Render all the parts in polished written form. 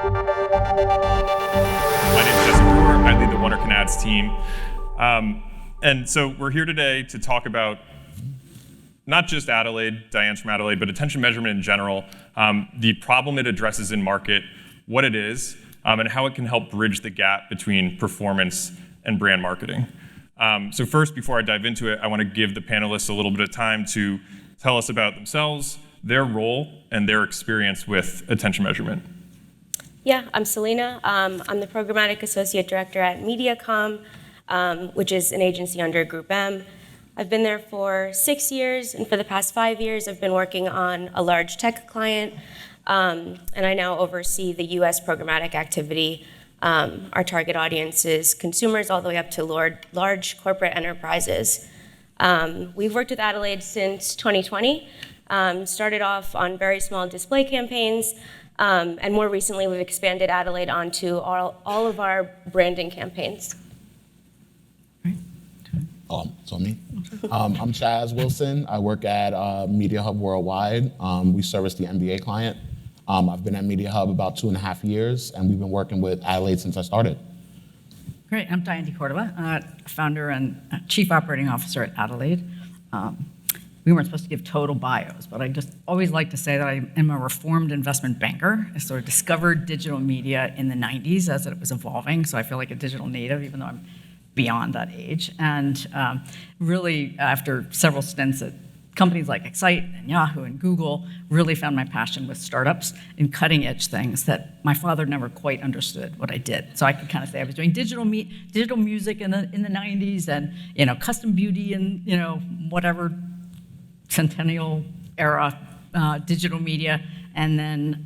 My name is Brewer. I lead the Wunderkind ads team. And so we're here today to talk about not just Adelaide, Diane's from Adelaide, but attention measurement in general, the problem it addresses in market, what it is, and how it can help bridge the gap between performance and brand marketing. So first, before I dive into it, I want to give the panelists a little bit of time to tell us about themselves, their role, and their experience with attention measurement. Yeah, I'm Celina. I'm the Programmatic Associate Director at MediaCom, which is an agency under Group M. I've been there for 6 years, and for the past 5 years, I've been working on a large tech client, and I now oversee the US programmatic activity. Our target audience is consumers all the way up to large corporate enterprises. We've worked with Adelaide since 2020, started off on very small display campaigns, and more recently, we've expanded Adelaide onto all of our branding campaigns. So me. I'm Chaz Wilson. I work at Mediahub Worldwide. We service the NBA client. I've been at Mediahub about 2.5 years, and we've been working with Adelaide since I started. Great, I'm Diane deCordova, founder and chief operating officer at Adelaide. We weren't supposed to give total bios, but I just always like to say that I am a reformed investment banker. I sort of discovered digital media in the 90s as it was evolving, so I feel like a digital native, even though I'm beyond that age. And really, after several stints at companies like Excite and Yahoo and Google, really found my passion with startups and cutting edge things that my father never quite understood what I did. So I could kind of say I was doing digital music in the 90s, and custom beauty and whatever centennial era digital media, and then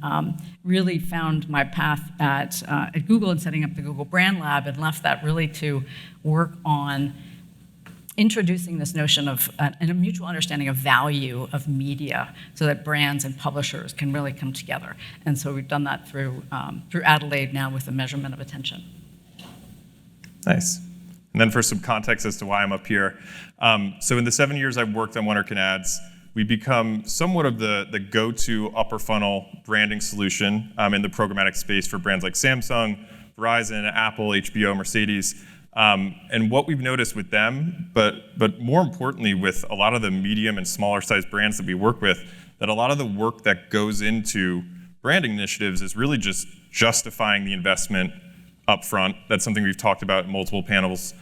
really found my path at Google and setting up the Google Brand Lab, and left that really to work on introducing this notion of and a mutual understanding of value of media so that brands and publishers can really come together. And so we've done that through Adelaide now with the measurement of attention. Nice. And then for some context as to why I'm up here. So in the 7 years I've worked on Wunderkind ads, we've become somewhat of the go-to upper funnel branding solution in the programmatic space for brands like Samsung, Verizon, Apple, HBO, Mercedes. And what we've noticed with them, but more importantly with a lot of the medium and smaller sized brands that we work with, that a lot of the work that goes into branding initiatives is really just justifying the investment up front. That's something we've talked about in multiple panels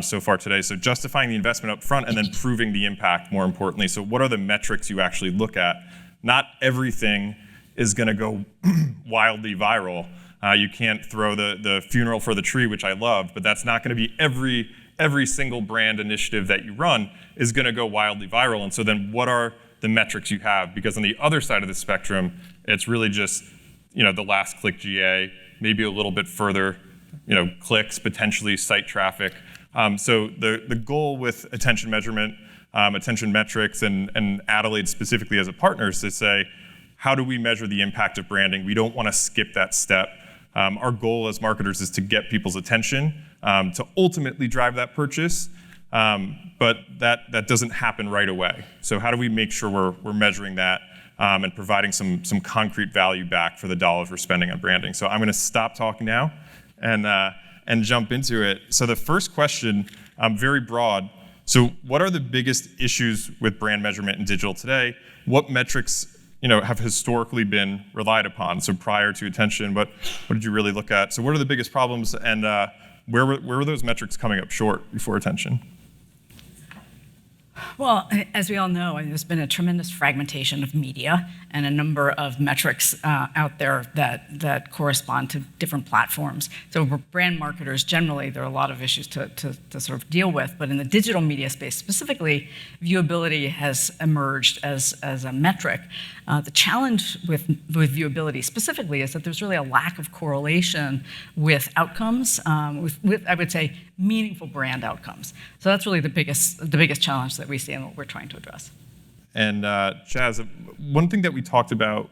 so far today. So justifying the investment up front and then proving the impact more importantly. So what are the metrics you actually look at? Not everything is gonna go wildly viral. You can't throw the funeral for the tree, which I love, but that's not gonna be every single brand initiative that you run is gonna go wildly viral. And so then what are the metrics you have? Because on the other side of the spectrum, it's really just the last click GA, maybe a little bit further, clicks, potentially site traffic. So the goal with attention measurement, attention metrics, and Adelaide specifically as a partner is to say, how do we measure the impact of branding? We don't want to skip that step. Our goal as marketers is to get people's attention, to ultimately drive that purchase, but that doesn't happen right away. So how do we make sure we're measuring that and providing some concrete value back for the dollars we're spending on branding? So I'm going to stop talking now and jump into it. So the first question, very broad. So what are the biggest issues with brand measurement in digital today? What metrics have historically been relied upon? So prior to attention, what did you really look at? So what are the biggest problems, and where were those metrics coming up short before attention? Well, as we all know, there's been a tremendous fragmentation of media and a number of metrics out there that correspond to different platforms. So for brand marketers, generally, there are a lot of issues to sort of deal with, but in the digital media space specifically, viewability has emerged as a metric. The challenge with viewability specifically is that there's really a lack of correlation with outcomes, with I would say, meaningful brand outcomes. So that's really the biggest challenge that we see and what we're trying to address. And Chaz, one thing that we talked about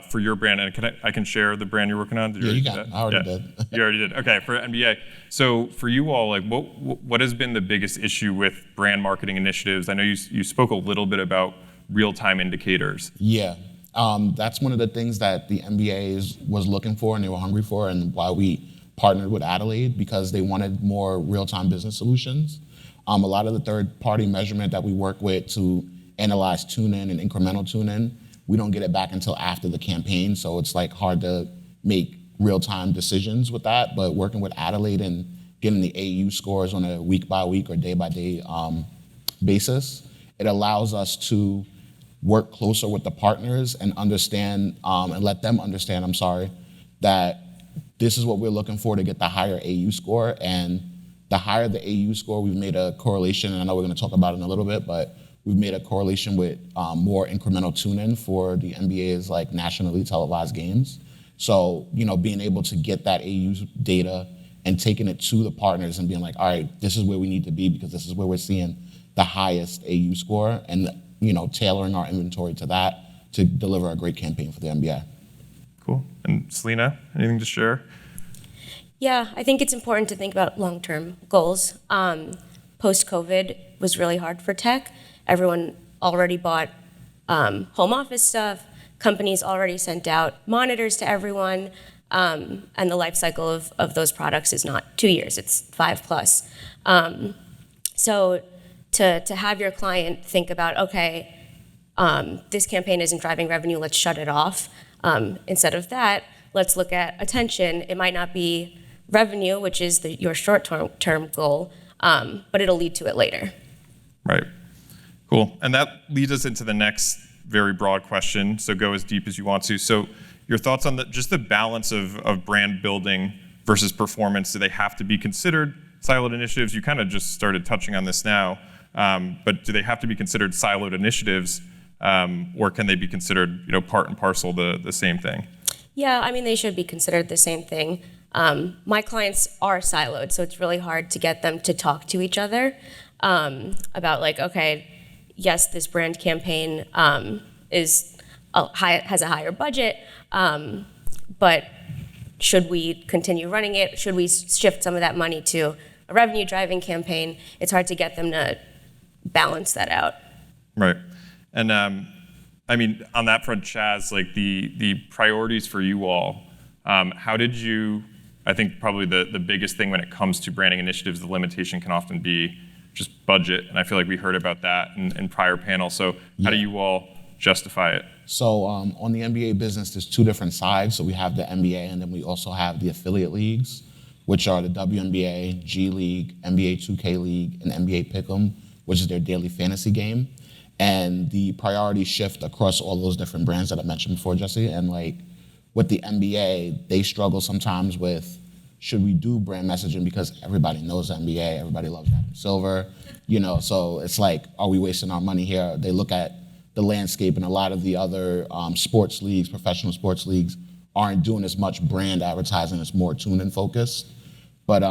for your brand, and I can share the brand you're working on? Yeah, you got it. I already did. You already did. Okay, for NBA. So for you all, like, what has been the biggest issue with brand marketing initiatives? I know you spoke a little bit about real-time indicators. Yeah. That's one of the things that the NBA was looking for and they were hungry for, and why we partnered with Adelaide, because they wanted more real-time business solutions. A lot of the third-party measurement that we work with to analyze tune-in and incremental tune-in, we don't get it back until after the campaign, so it's like hard to make real-time decisions with that. But working with Adelaide and getting the AU scores on a week-by-week or day-by-day basis, it allows us to work closer with the partners and understand, and let them understand, that this is what we're looking for to get the higher AU score. And the higher the AU score, we've made a correlation, and I know we're gonna talk about it in a little bit, but we've made a correlation with more incremental tune-in for the NBA's like nationally televised games. So, being able to get that AU data and taking it to the partners and being like, all right, this is where we need to be because this is where we're seeing the highest AU score, and tailoring our inventory to that to deliver a great campaign for the NBA. Cool. And Celina, anything to share? Yeah, I think it's important to think about long-term goals. Post-COVID was really hard for tech. Everyone already bought home office stuff. Companies already sent out monitors to everyone. And the life cycle of those products is not 2 years, it's 5+. So to have your client think about, okay, this campaign isn't driving revenue, let's shut it off. Instead of that, let's look at attention. It might not be revenue, which is your short-term goal, but it'll lead to it later. Right. Cool. And that leads us into the next very broad question, so go as deep as you want to. So your thoughts on just the balance of brand building versus performance. Do they have to be considered siloed initiatives? You kind of just started touching on this now, but do they have to be considered siloed initiatives, or can they be considered part and parcel the same thing? Yeah, I mean, they should be considered the same thing. My clients are siloed, so it's really hard to get them to talk to each other about like, okay, yes, this brand campaign has a higher budget, but should we continue running it? Should we shift some of that money to a revenue-driving campaign? It's hard to get them to balance that out. Right. And I mean, on that front, Chaz, like the priorities for you all, how did you, I think probably the biggest thing when it comes to branding initiatives, the limitation can often be just budget. And I feel like we heard about that in prior panels. So how do you all justify it? So on the NBA business, there's two different sides. So we have the NBA, and then we also have the affiliate leagues, which are the WNBA, G League, NBA 2K League, and NBA Pick'em, which is their daily fantasy game. And the priorities shift across all those different brands that I mentioned before, Jesse. And like with the NBA, they struggle sometimes with, should we do brand messaging because everybody knows the NBA, everybody loves Adam Silver, so it's like, are we wasting our money here? They look at the landscape, and a lot of the other sports leagues, professional sports leagues, aren't doing as much brand advertising, it's more tune-in focused. But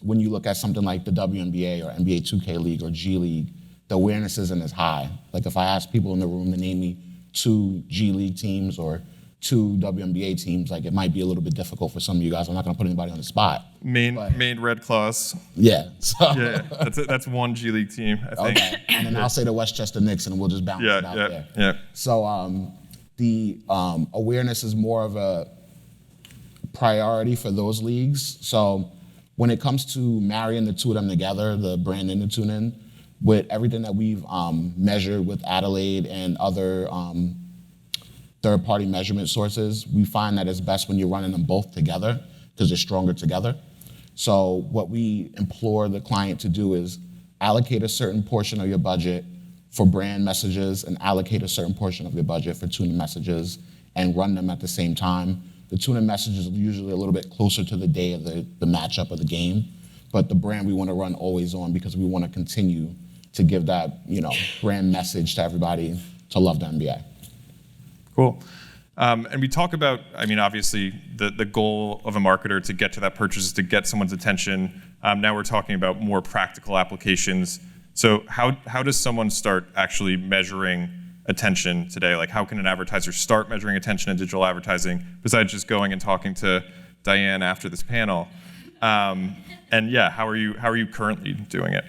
when you look at something like the WNBA or NBA 2K League or G League, the awareness isn't as high. Like if I ask people in the room to name me 2 G League teams or 2 WNBA teams, like it might be a little bit difficult for some of you guys. I'm not gonna put anybody on the spot. Maine Red Claws. Yeah. So. Yeah, that's one G League team, I think. Okay. And then I'll say the Westchester Knicks, and we'll just bounce it out there. Yeah. So the awareness is more of a priority for those leagues. So when it comes to marrying the two of them together, the brand and the tune-in, with everything that we've measured with Adelaide and other third-party measurement sources, we find that it's best when you're running them both together because they're stronger together. So what we implore the client to do is allocate a certain portion of your budget for brand messages and allocate a certain portion of your budget for tune-in messages and run them at the same time. The tune-in messages are usually a little bit closer to the day of the matchup of the game, but the brand we want to run always on because we want to continue to give that brand message to everybody to love the NBA. Cool. And we talk about, I mean, obviously, the goal of a marketer to get to that purchase is to get someone's attention. Now we're talking about more practical applications. So how does someone start actually measuring attention today? Like how can an advertiser start measuring attention in digital advertising besides just going and talking to Diane after this panel? And yeah, how are you currently doing it?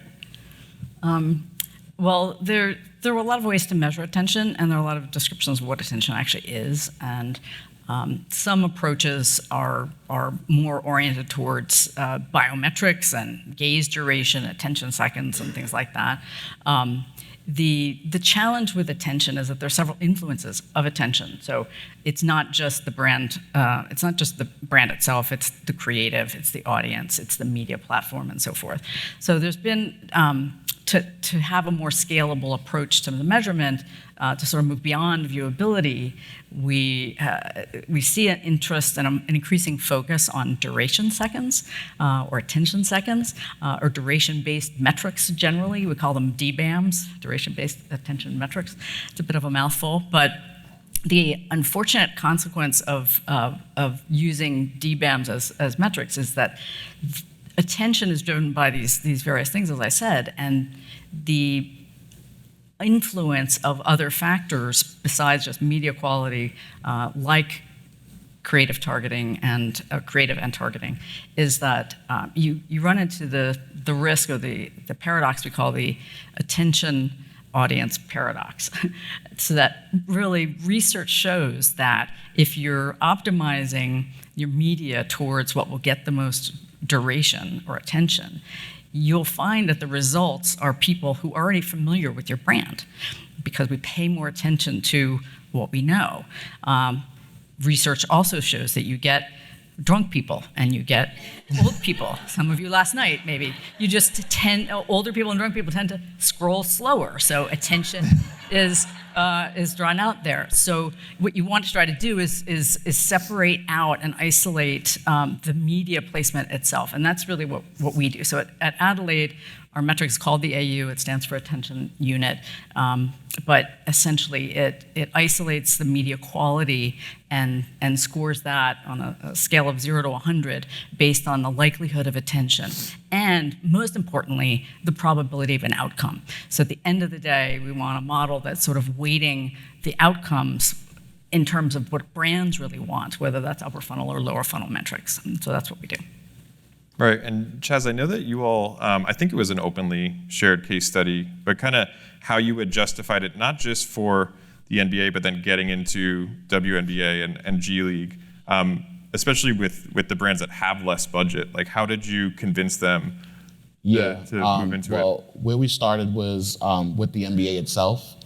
Well, there are a lot of ways to measure attention, and there are a lot of descriptions of what attention actually is. And some approaches are more oriented towards biometrics and gaze duration, attention seconds, and things like that. The challenge with attention is that there are several influences of attention. So it's not just the brand. It's not just the brand itself. It's the creative. It's the audience. It's the media platform, and so forth. So there's been to have a more scalable approach to the measurement, to sort of move beyond viewability, we see an interest and an increasing focus on duration seconds, or attention seconds, or duration-based metrics generally. We call them DBAMs, duration-based attention metrics. It's a bit of a mouthful, but the unfortunate consequence of using DBAMs as metrics is that attention is driven by these various things, as I said, and the influence of other factors besides just media quality, like creative targeting and creative and targeting, is that you run into the risk or the paradox we call the attention audience paradox. So that really research shows that if you're optimizing your media towards what will get the most duration or attention, you'll find that the results are people who are already familiar with your brand because we pay more attention to what we know. Research also shows that you get drunk people and you get old people. Some of you last night, maybe. You just older people and drunk people tend to scroll slower, so attention is drawn out there. So what you want to try to do is separate out and isolate the media placement itself, and that's really what we do. So at Adelaide, our metric is called the AU. It stands for Attention Unit, but essentially it isolates the media quality and scores that on a scale of 0 to 100 based on the likelihood of attention, and most importantly, the probability of an outcome. So at the end of the day, we want a model that's sort of weighting the outcomes in terms of what brands really want, whether that's upper funnel or lower funnel metrics. And so that's what we do. Right, and Chaz, I know that you all, I think it was an openly shared case study, but kind of how you had justified it, not just for the NBA, but then getting into WNBA and G League, especially with the brands that have less budget. Like, how did you convince them to move into it? Well, where we started was with the NBA itself.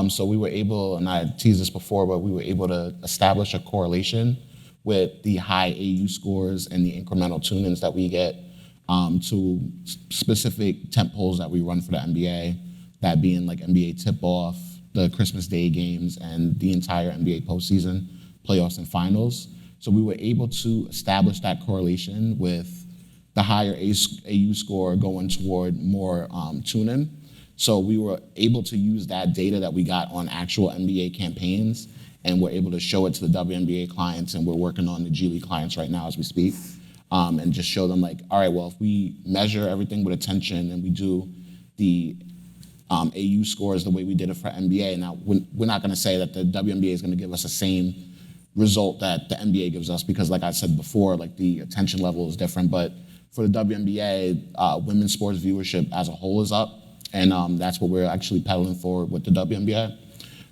So we were able, and I teased this before, but we were able to establish a correlation with the high AU scores and the incremental tune-ins that we get to specific tent poles that we run for the NBA, that being like NBA tip-off, the Christmas Day games, and the entire NBA postseason, playoffs and finals. So we were able to establish that correlation with the higher AU score going toward more tune-in. So we were able to use that data that we got on actual NBA campaigns, and we're able to show it to the WNBA clients, and we're working on the G League clients right now as we speak, and just show them like, all right, well, if we measure everything with attention and we do the AU scores the way we did it for NBA, now we're not gonna say that the WNBA is gonna give us the same result that the NBA gives us, because like I said before, like the attention level is different, but for the WNBA, women's sports viewership as a whole is up, and that's what we're actually pedaling forward with the WNBA.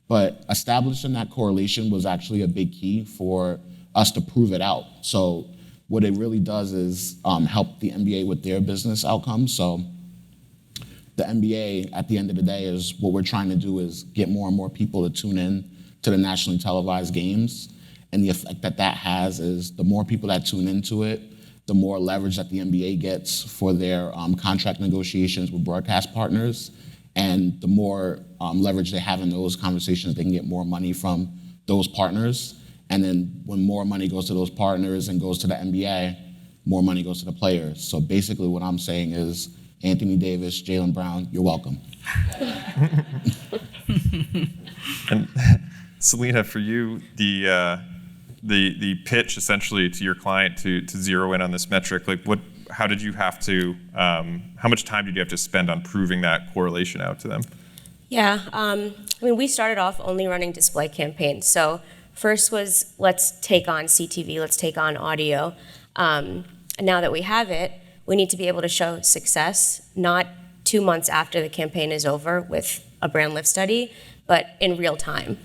But establishing that correlation was actually a big key for us to prove it out. So what it really does is help the NBA with their business outcomes. So the NBA, at the end of the day, is what we're trying to do is get more and more people to tune in to the nationally televised games. And the effect that that has is the more people that tune into it, the more leverage that the NBA gets for their contract negotiations with broadcast partners. And the more leverage they have in those conversations, they can get more money from those partners. And then when more money goes to those partners and goes to the NBA, more money goes to the players. So basically what I'm saying is, Anthony Davis, Jaylen Brown, you're welcome. And Celina, for you, the pitch essentially to your client to zero in on this metric, like how did you have to, how much time did you have to spend on proving that correlation out to them? Yeah, I mean, we started off only running display campaigns. So first was, let's take on CTV, let's take on audio. And now that we have it, we need to be able to show success, not 2 months after the campaign is over with a brand lift study, but in real time.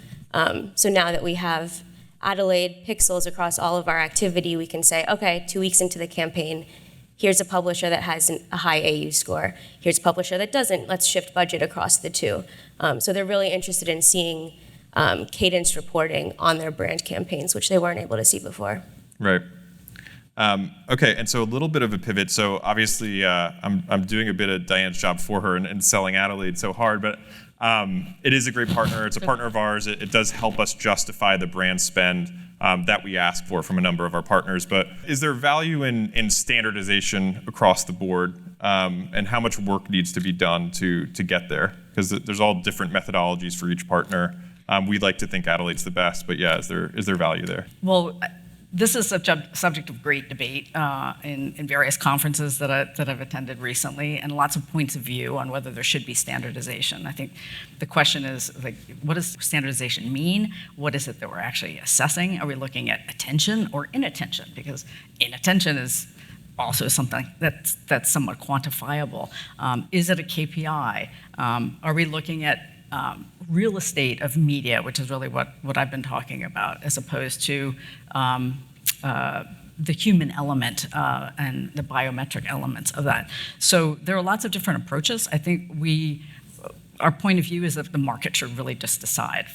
So now that we have Adelaide pixels across all of our activity, we can say, okay, 2 weeks into the campaign, here's a publisher that has a high AU score. Here's a publisher that doesn't. Let's shift budget across the two. So they're really interested in seeing cadence reporting on their brand campaigns, which they weren't able to see before. Right. Okay, and so a little bit of a pivot. So obviously, I'm doing a bit of Diane's job for her and selling Adelaide so hard, but it is a great partner. It's a partner of ours. It does help us justify the brand spend that we ask for from a number of our partners. But is there value in standardization across the board, and how much work needs to be done to get there? Because there's all different methodologies for each partner. We'd like to think Adelaide's the best, but yeah, is there value there? Well, this is a subject of great debate in various conferences that I've attended recently, and lots of points of view on whether there should be standardization. I think the question is, like, what does standardization mean? What is it that we're actually assessing? Are we looking at attention or inattention? Because inattention is also something that's somewhat quantifiable. Is it a KPI? Are we looking at real estate of media, which is really what I've been talking about, as opposed to the human element and the biometric elements of that. So there are lots of different approaches. I think our point of view is that the market should really just decide,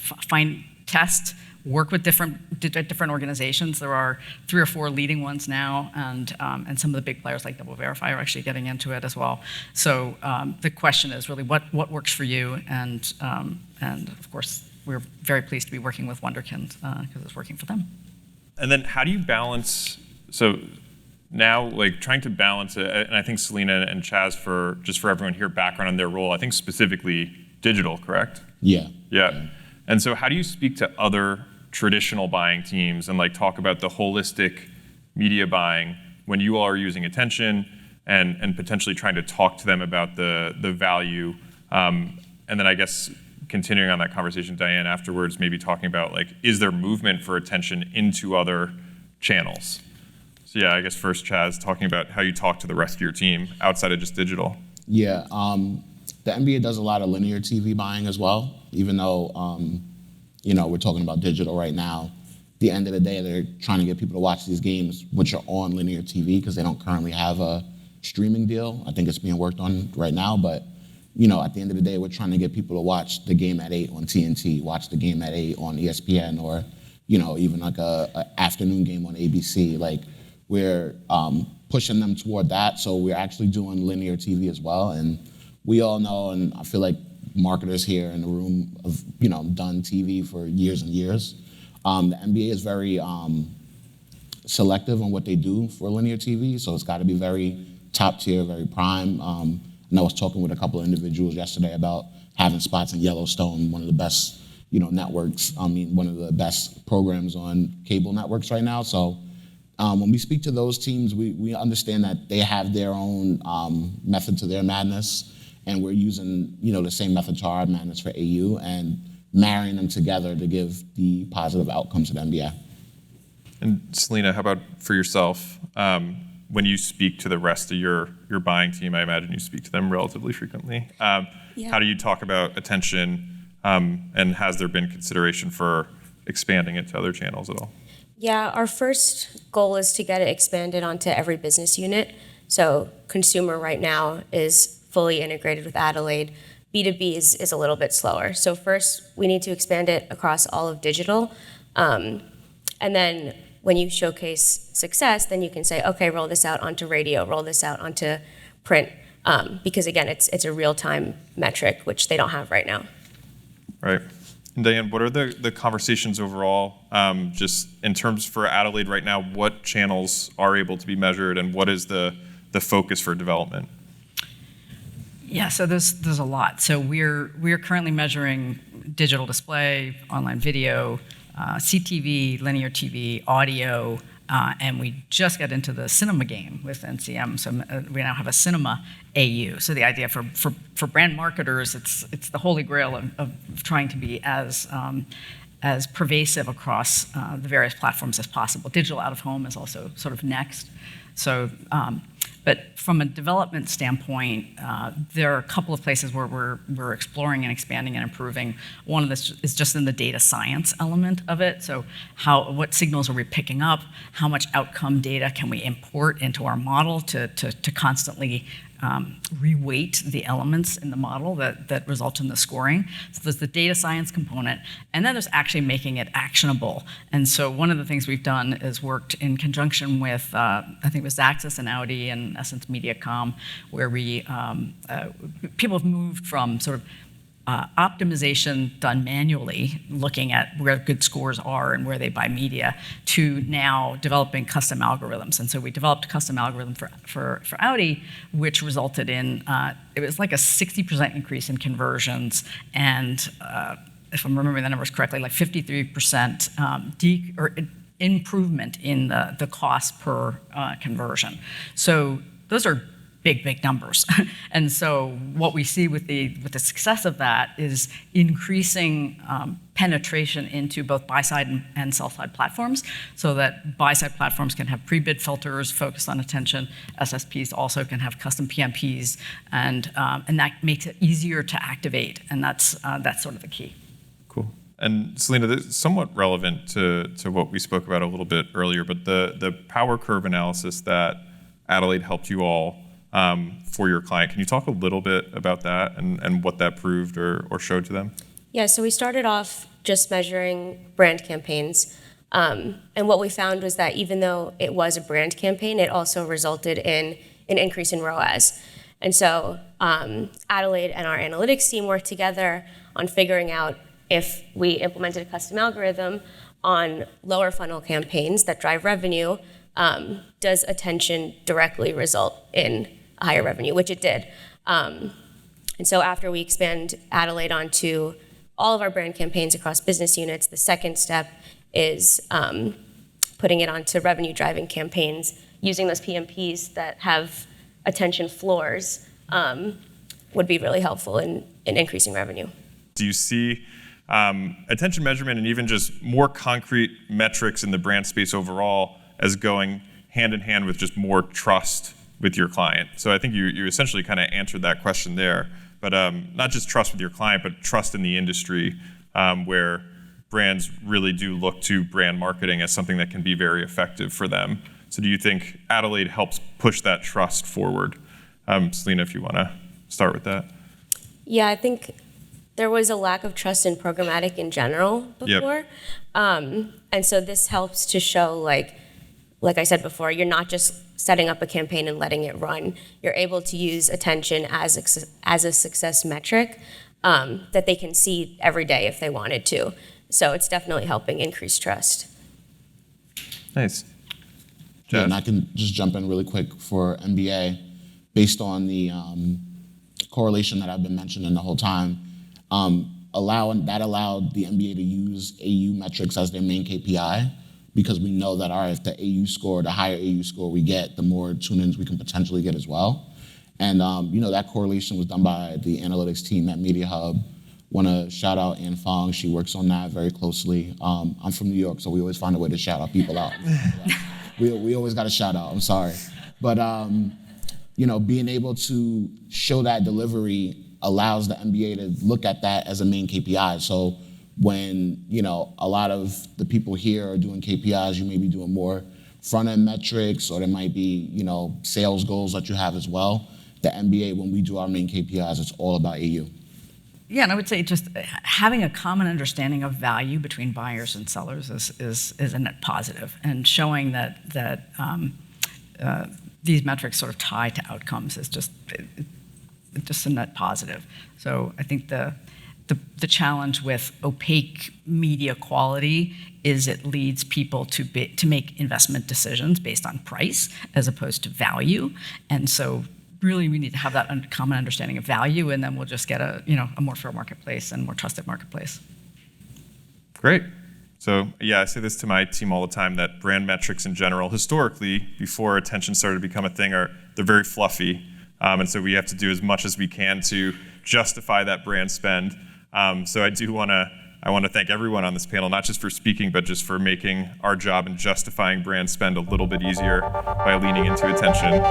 test, work with different organizations. There are 3 or 4 leading ones now, and some of the big players like DoubleVerify are actually getting into it as well. So the question is really what works for you, and of course we're very pleased to be working with Wunderkind because it's working for them. And then how do you balance? So now, like, trying to balance it, and I think Celina and Chaz, for everyone here, background on their role, I think specifically digital, correct? Yeah. And so how do you speak to other traditional buying teams and, like, talk about the holistic media buying when you all are using attention and potentially trying to talk to them about the value? And then I guess continuing on that conversation, Diane, afterwards, maybe talking about, like, is there movement for attention into other channels? So yeah, I guess first, Chaz, talking about how you talk to the rest of your team outside of just digital. Yeah, the NBA does a lot of linear TV buying as well, even though, we're talking about digital right now. At the end of the day, they're trying to get people to watch these games, which are on linear TV, because they don't currently have a streaming deal. I think it's being worked on right now, but at the end of the day, we're trying to get people to watch the game at 8 on TNT, watch the game at 8 on ESPN, or even like a afternoon game on ABC. Like, we're pushing them toward that, so we're actually doing linear TV as well. And we all know, and I feel like marketers here in the room have done TV for years and years. The NBA is very selective on what they do for linear TV, so it's got to be very top tier, very prime. And I was talking with a couple of individuals yesterday about having spots in Yellowstone, one of the best, networks. One of the best programs on cable networks right now. So when we speak to those teams, we understand that they have their own method to their madness, and we're using, the same method to our madness for AU, and marrying them together to give the positive outcomes to the NBA. And Celina, how about for yourself? When you speak to the rest of your buying team, I imagine you speak to them relatively frequently. How do you talk about attention, and has there been consideration for expanding it to other channels at all? Yeah, our first goal is to get it expanded onto every business unit. So consumer right now is fully integrated with Adelaide. B2B is a little bit slower. So first, we need to expand it across all of digital. And then when you showcase success, then you can say, okay, roll this out onto radio, roll this out onto print. Because again, it's a real-time metric, which they don't have right now. Right. And Diane, what are the conversations overall, just in terms for Adelaide right now, what channels are able to be measured, and what is the focus for development? Yeah, so there's a lot. So we're currently measuring digital display, online video, CTV, linear TV, audio, and we just got into the cinema game with NCM. So we now have a cinema AU. So the idea for brand marketers, it's the holy grail of trying to be as pervasive across the various platforms as possible. Digital out of home is also sort of next. So But from a development standpoint, there are a couple of places where we're exploring and expanding and improving. One of this is just in the data science element of it. So what signals are we picking up? How much outcome data can we import into our model to constantly reweight the elements in the model that result in the scoring. So there's the data science component, and then there's actually making it actionable. And so one of the things we've done is worked in conjunction with, I think it was Xaxis and Audi and in essence MediaCom, where people have moved from sort of optimization done manually, looking at where good scores are and where they buy media, to now developing custom algorithms. And so we developed a custom algorithm for Audi, which resulted in, it was like a 60% increase in conversions, and if I'm remembering the numbers correctly, like 53% improvement in the cost per conversion. So those are big numbers. And so what we see with the success of that is increasing penetration into both buy-side and sell-side platforms, so that buy-side platforms can have pre-bid filters focused on attention. SSPs also can have custom PMPs, and that makes it easier to activate, and that's sort of the key. Cool. And Celina, this is somewhat relevant to what we spoke about a little bit earlier, but the power curve analysis that Adelaide helped you all for your client. Can you talk a little bit about that and what that proved or showed to them? Yeah, so we started off just measuring brand campaigns. And what we found was that even though it was a brand campaign, it also resulted in an increase in ROAS. And so Adelaide and our analytics team worked together on figuring out if we implemented a custom algorithm on lower funnel campaigns that drive revenue, does attention directly result in higher revenue, which it did. And so after we expand Adelaide onto all of our brand campaigns across business units, the second step is putting it onto revenue-driving campaigns, using those PMPs that have attention floors would be really helpful in increasing revenue. Do you see attention measurement and even just more concrete metrics in the brand space overall as going hand in hand with just more trust with your client? So I think you essentially kind of answered that question there, but not just trust with your client, but trust in the industry, where brands really do look to brand marketing as something that can be very effective for them. So do you think Adelaide helps push that trust forward? Celina, if you want to start with that. Yeah, I think there was a lack of trust in programmatic in general before. Yep. And so this helps to show, like I said before, you're not just setting up a campaign and letting it run. You're able to use attention as a success metric that they can see every day if they wanted to. So it's definitely helping increase trust. Nice. Yeah, and I can just jump in really quick for MBA, based on the correlation that I've been mentioning the whole time. Allowed the MBA to use AU metrics as their main KPI, because we know that if the the higher AU score we get, the more tune-ins we can potentially get as well. And that correlation was done by the analytics team at Mediahub. Want to shout out Ann Fong. She works on that very closely. I'm from New York, so we always find a way to shout out people out. we always got a shout out. I'm sorry, but being able to show that delivery allows the MBA to look at that as a main KPI. So when a lot of the people here are doing KPIs, you may be doing more front-end metrics, or there might be sales goals that you have as well. The MBA, when we do our main KPIs, it's all about AU. Yeah, and I would say just having a common understanding of value between buyers and sellers is a net positive, and showing that these metrics sort of tie to outcomes is just a net positive. So I think the challenge with opaque media quality is it leads people to make investment decisions based on price as opposed to value, and so really we need to have that common understanding of value, and then we'll just get a more fair marketplace and more trusted marketplace. Great. So yeah, I say this to my team all the time, that brand metrics in general, historically, before attention started to become a thing, they're very fluffy. And so we have to do as much as we can to justify that brand spend. So I do want to I want to thank everyone on this panel, not just for speaking, but just for making our job and justifying brand spend a little bit easier by leaning into attention.